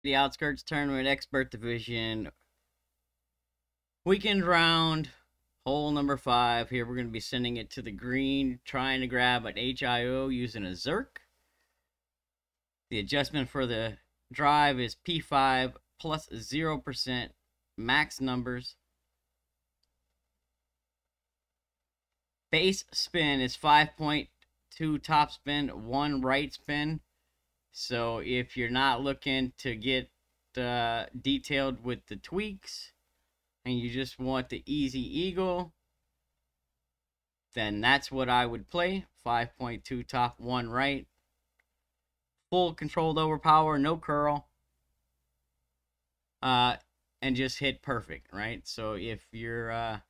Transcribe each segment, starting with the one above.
The Outskirts Tournament Expert Division weekend round, hole number 5. Here we're going to be sending it to the green, trying to grab an HIO using a Zerk. The adjustment for the drive is P5 plus 0% max numbers. Base spin is 5.2 top spin, 1 right spin. So if you're not looking to get detailed with the tweaks and you just want the easy eagle, then that's what I would play. 5.2 top, 1 right. Full controlled overpower, no curl. And just hit perfect, right? So if you're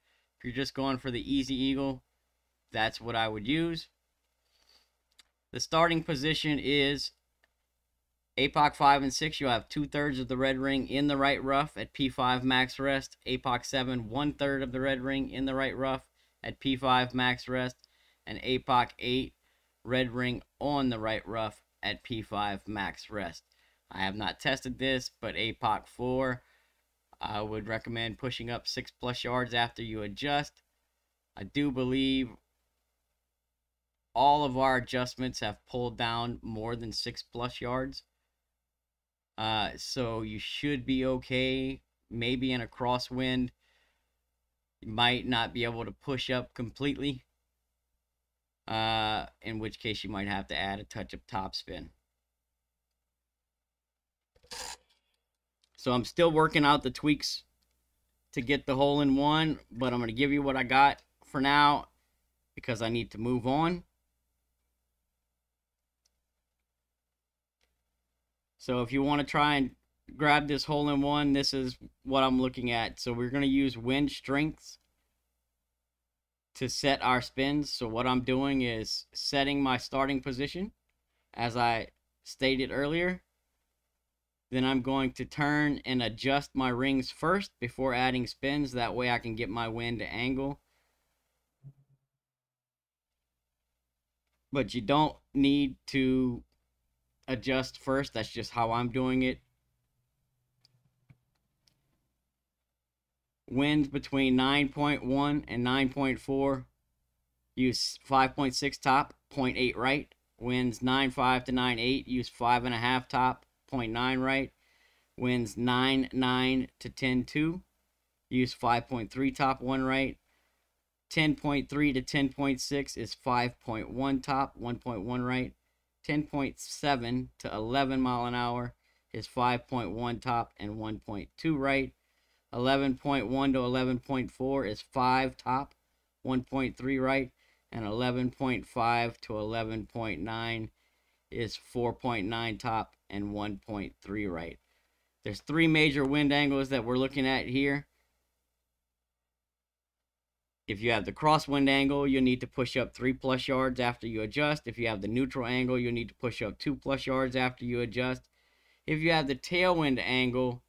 just going for the easy eagle, that's what I would use. The starting position is APOC 5 and 6. You'll have 2/3 of the red ring in the right rough at P5 max rest. APOC 7, 1/3 of the red ring in the right rough at P5 max rest. And APOC 8, red ring on the right rough at P5 max rest. I have not tested this, but APOC 4, I would recommend pushing up 6+ yards after you adjust. I do believe all of our adjustments have pulled down more than 6+ yards. So you should be okay. Maybe in a crosswind, you might not be able to push up completely. In which case you might have to add a touch of topspin. So I'm still working out the tweaks to get the hole-in-one, but I'm going to give you what I got for now because I need to move on. So if you want to try and grab this hole-in-one, this is what I'm looking at. So we're going to use wind strengths to set our spins. So what I'm doing is setting my starting position, as I stated earlier. Then I'm going to turn and adjust my rings first before adding spins. That way I can get my wind angle. But you don't need to adjust first. That's just how I'm doing it. Winds between 9.1 and 9.4. Use 5.6 top, 0.8 right. Winds 9.5 to 9.8. Use 5.5 top, 0.9 right. Winds 9.9 to 10.2. Use 5.3 top, 1 right. 10.3 to 10.6 is 5.1 top, 1.1 right. 10.7 to 11 mile an hour is 5.1 top and 1.2 right. 11.1 to 11.4 is 5 top, 1.3 right. And 11.5 to 11.9 is 4.9 top and 1.3 right. There's 3 major wind angles that we're looking at here. If you have the crosswind angle, you'll need to push up 3+ yards after you adjust. If you have the neutral angle, you'll need to push up 2+ yards after you adjust. If you have the tailwind angle,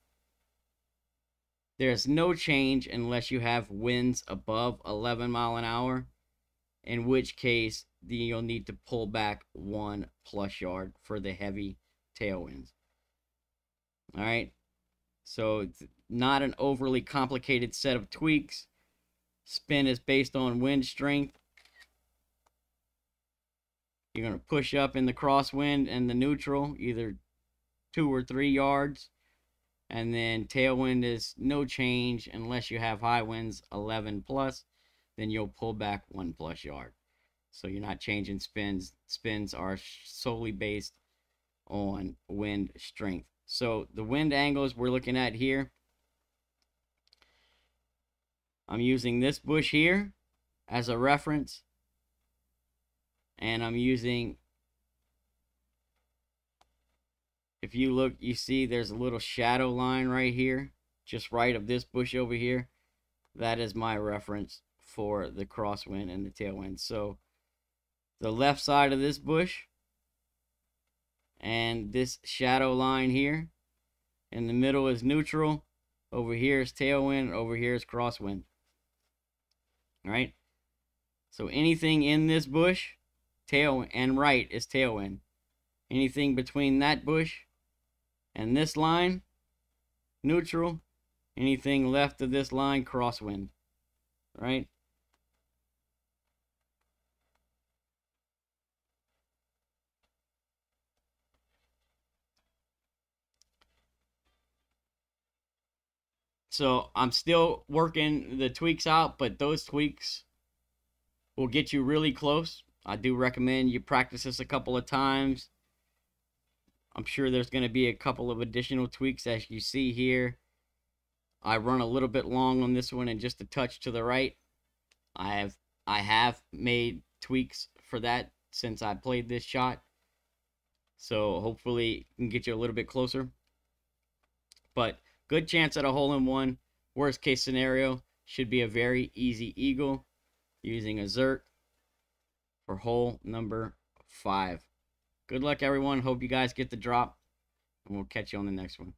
there's no change unless you have winds above 11 mile an hour, in which case you'll need to pull back 1+ yard for the heavy tailwinds. All right, so it's not an overly complicated set of tweaks. Spin is based on wind strength. You're going to push up in the crosswind and the neutral, either 2 or 3 yards. And then tailwind is no change unless you have high winds 11+. Then you'll pull back 1+ yard. So you're not changing spins. Spins are solely based on wind strength. So the wind angles we're looking at here, I'm using this bush here as a reference. And I'm using, if you look, you see there's a little shadow line right here, just right of this bush over here. That is my reference for the crosswind and the tailwind. So the left side of this bush and this shadow line here, in the middle is neutral, over here is tailwind, over here is crosswind. All right, so anything in this bush, tailwind, and right is tailwind. Anything between that bush And this line, neutral. Anything left of this line, crosswind. Right? So I'm still working the tweaks out, but those tweaks will get you really close. I do recommend you practice this a couple of times. I'm sure there's going to be a couple of additional tweaks as you see here. I run a little bit long on this one and just a touch to the right. I have made tweaks for that since I played this shot. So hopefully it can get you a little bit closer. But good chance at a hole-in-one. Worst case scenario should be a very easy eagle using a Zerk for hole number 5. Good luck, everyone. Hope you guys get the drop, and we'll catch you on the next one.